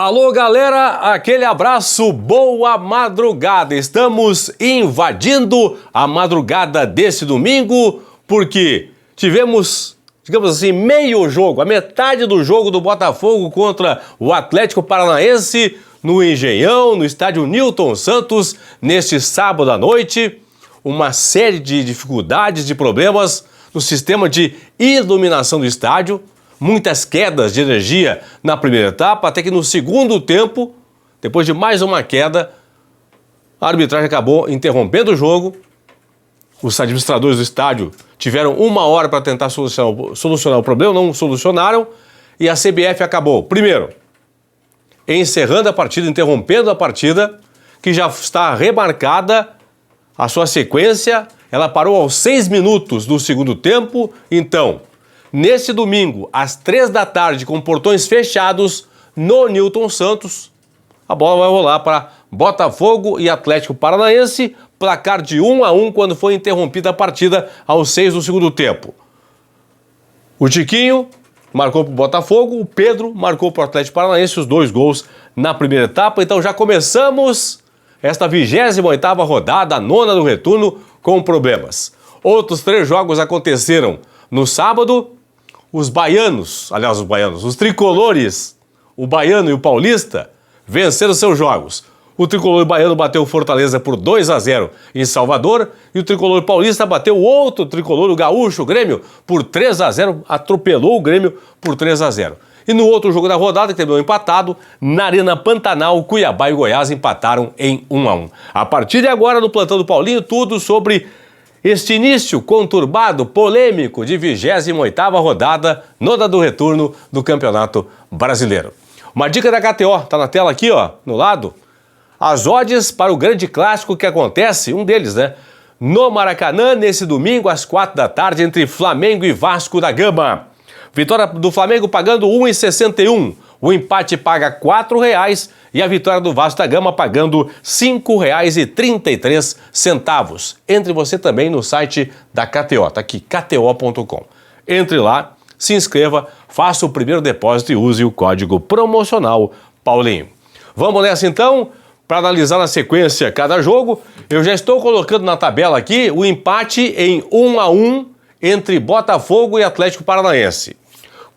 Alô galera, aquele abraço, boa madrugada. Estamos invadindo a madrugada desse domingo porque tivemos, digamos assim, meio jogo, a metade do jogo do Botafogo contra o Atlético Paranaense no Engenhão, no estádio Newton Santos, neste sábado à noite. Uma série de dificuldades, de problemas no sistema de iluminação do estádio. Muitas quedas de energia na primeira etapa, até que no segundo tempo, depois de mais uma queda, a arbitragem acabou interrompendo o jogo. Os administradores do estádio tiveram 1 hora para tentar solucionar o problema, não solucionaram, e a CBF acabou, primeiro, encerrando a partida, interrompendo a partida, que já está remarcada a sua sequência. Ela parou aos 6 minutos do segundo tempo. Então, nesse domingo, às 3 da tarde, com portões fechados no Newton Santos, a bola vai rolar para Botafogo e Atlético Paranaense, placar de 1-1 quando foi interrompida a partida aos 6 do segundo tempo. O Tiquinho marcou para o Botafogo, o Pedro marcou para o Atlético Paranaense, os 2 gols na primeira etapa. Então já começamos esta 28ª rodada, a 9ª do retorno, com problemas. Outros 3 jogos aconteceram no sábado. Os tricolores, o baiano e o paulista, venceram seus jogos. O tricolor baiano bateu o Fortaleza por 2-0 em Salvador e o tricolor paulista bateu o outro tricolor, o gaúcho, o Grêmio, por 3-0, atropelou o Grêmio por 3-0. E no outro jogo da rodada, que terminou empatado, na Arena Pantanal, Cuiabá e Goiás empataram em 1-1. A partir de agora, no Plantão do Paulinho, tudo sobre este início conturbado, polêmico de 28ª rodada, 9ª do retorno do Campeonato Brasileiro. Uma dica da KTO, tá na tela aqui, ó, no lado. As odds para o grande clássico que acontece, um deles, né? No Maracanã, nesse domingo, às 4 da tarde, entre Flamengo e Vasco da Gama. Vitória do Flamengo pagando 1,61. O empate paga R$ 4,00 e a vitória do Vasco da Gama pagando R$ 5,33. Entre você também no site da KTO, tá aqui, kto.com. Entre lá, se inscreva, faça o primeiro depósito e use o código promocional Paulinho. Vamos nessa então, para analisar na sequência cada jogo. Eu já estou colocando na tabela aqui o empate em 1-1 entre Botafogo e Atlético Paranaense.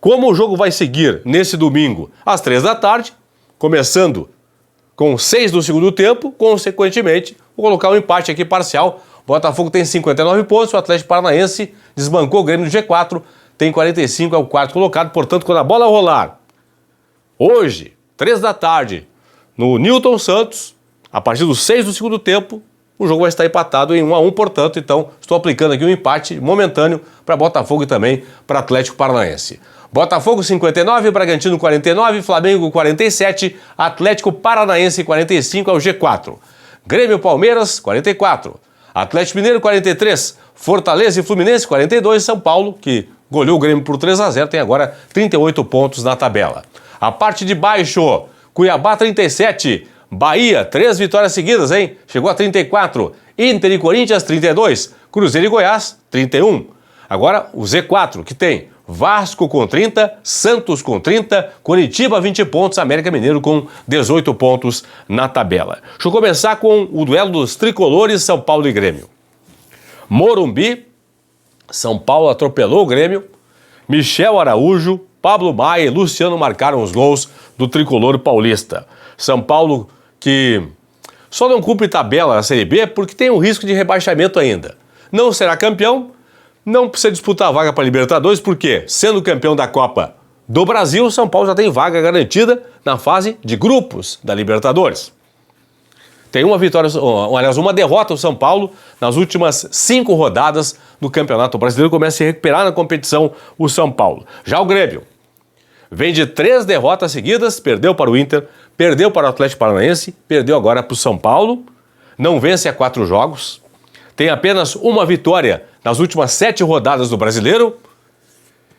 Como o jogo vai seguir nesse domingo às 3 da tarde, começando com 6 do segundo tempo, consequentemente, vou colocar um empate aqui parcial. O Botafogo tem 59 pontos, o Atlético Paranaense desbancou o Grêmio no G4, tem 45, é o quarto colocado. Portanto, quando a bola rolar hoje, 3 da tarde, no Newton Santos, a partir dos 6 do segundo tempo, o jogo vai estar empatado em 1-1, portanto, então estou aplicando aqui um empate momentâneo para Botafogo e também para Atlético Paranaense. Botafogo 59, Bragantino 49, Flamengo 47, Atlético Paranaense 45 é o G4. Grêmio Palmeiras 44, Atlético Mineiro 43, Fortaleza e Fluminense 42, São Paulo, que goleou o Grêmio por 3-0, tem agora 38 pontos na tabela. A parte de baixo, Cuiabá 37, Bahia, 3 vitórias seguidas, hein? Chegou a 34. Inter e Corinthians, 32. Cruzeiro e Goiás, 31. Agora, o Z4, que tem Vasco com 30, Santos com 30, Coritiba 20 pontos, América Mineiro com 18 pontos na tabela. Deixa eu começar com o duelo dos tricolores, São Paulo e Grêmio. Morumbi, São Paulo atropelou o Grêmio. Michel Araújo, Pablo Maia e Luciano marcaram os gols do tricolor paulista. São Paulo que só não cumpre tabela na Série B porque tem um risco de rebaixamento ainda. Não será campeão, não precisa disputar a vaga para a Libertadores, porque, sendo campeão da Copa do Brasil, São Paulo já tem vaga garantida na fase de grupos da Libertadores. Tem uma vitória, aliás, uma derrota o São Paulo nas últimas 5 rodadas do Campeonato Brasileiro. Começa a se recuperar na competição o São Paulo. Já o Grêmio vem de 3 derrotas seguidas, perdeu para o Inter, perdeu para o Atlético Paranaense, perdeu agora para o São Paulo, não vence há 4 jogos, tem apenas uma vitória nas últimas 7 rodadas do Brasileiro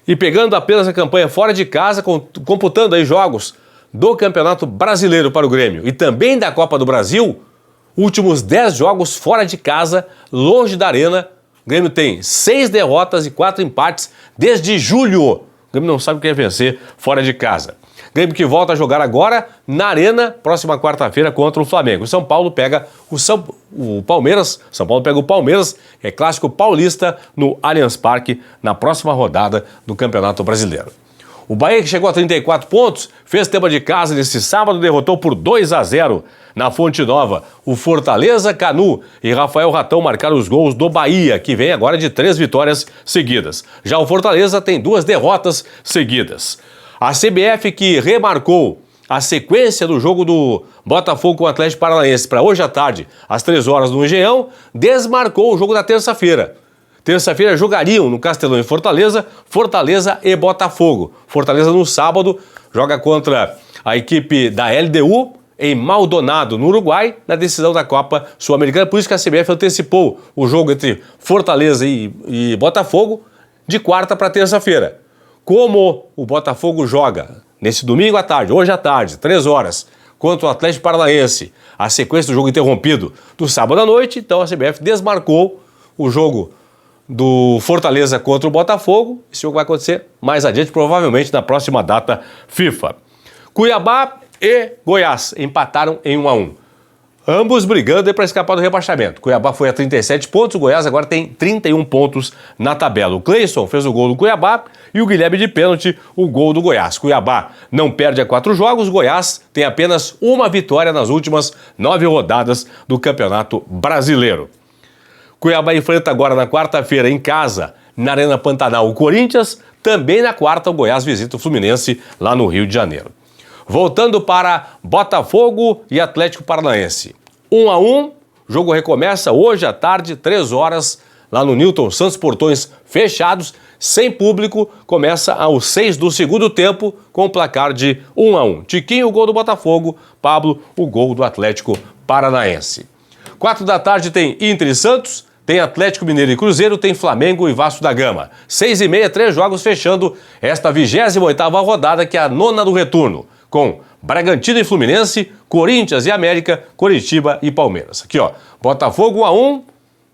e pegando apenas a campanha fora de casa, computando aí jogos do Campeonato Brasileiro para o Grêmio e também da Copa do Brasil, últimos 10 jogos fora de casa, longe da arena. O Grêmio tem 6 derrotas e 4 empates desde julho. O Grêmio não sabe o que é vencer fora de casa. Grêmio que volta a jogar agora na Arena, próxima quarta-feira contra o Flamengo. São Paulo pega o Palmeiras, São Paulo pega o Palmeiras, é clássico paulista no Allianz Parque, na próxima rodada do Campeonato Brasileiro. O Bahia, que chegou a 34 pontos, fez tema de casa nesse sábado, derrotou por 2-0 na Fonte Nova. O Fortaleza, Canu e Rafael Ratão marcaram os gols do Bahia, que vem agora de 3 vitórias seguidas. Já o Fortaleza tem 2 derrotas seguidas. A CBF, que remarcou a sequência do jogo do Botafogo com o Atlético Paranaense para hoje à tarde, às 3 horas no Engenhão, desmarcou o jogo da terça-feira. Terça-feira jogariam no Castelão em Fortaleza, Fortaleza e Botafogo. Fortaleza no sábado joga contra a equipe da LDU em Maldonado, no Uruguai, na decisão da Copa Sul-Americana. Por isso que a CBF antecipou o jogo entre Fortaleza e Botafogo de quarta para terça-feira. Como o Botafogo joga nesse domingo à tarde, hoje à tarde, 3 horas, contra o Atlético Paranaense, a sequência do jogo interrompido do sábado à noite, então a CBF desmarcou o jogo do Fortaleza contra o Botafogo. Esse jogo vai acontecer mais adiante, provavelmente na próxima data FIFA. Cuiabá e Goiás empataram em 1-1. Ambos brigando para escapar do rebaixamento. Cuiabá foi a 37 pontos, o Goiás agora tem 31 pontos na tabela. O Cleison fez o gol do Cuiabá e o Guilherme de pênalti o gol do Goiás. Cuiabá não perde a 4 jogos, Goiás tem apenas uma vitória nas últimas 9 rodadas do Campeonato Brasileiro. Cuiabá enfrenta agora na quarta-feira em casa, na Arena Pantanal, o Corinthians. Também na quarta, o Goiás visita o Fluminense lá no Rio de Janeiro. Voltando para Botafogo e Atlético Paranaense. 1-1, o jogo recomeça hoje à tarde, 3 horas, lá no Newton Santos, portões fechados, sem público. Começa aos 6 do segundo tempo, com o placar de 1-1. Tiquinho, o gol do Botafogo, Pablo, o gol do Atlético Paranaense. 4 da tarde tem Inter e Santos, tem Atlético Mineiro e Cruzeiro, tem Flamengo e Vasco da Gama. 6h30, 3 jogos fechando esta 28ª rodada, que é a 9ª do retorno, com Bragantino e Fluminense, Corinthians e América, Coritiba e Palmeiras. Aqui, ó, Botafogo 1-1,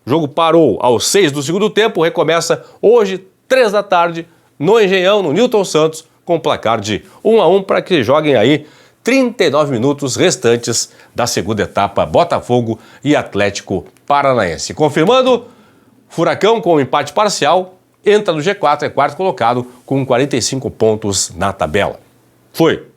jogo parou aos 6 do segundo tempo, recomeça hoje, 3 da tarde, no Engenhão, no Newton Santos, com placar de 1-1 para que joguem aí 39 minutos restantes da segunda etapa, Botafogo e Atlético Paranaense. Confirmando, Furacão com um empate parcial, entra no G4, é quarto colocado com 45 pontos na tabela. Foi!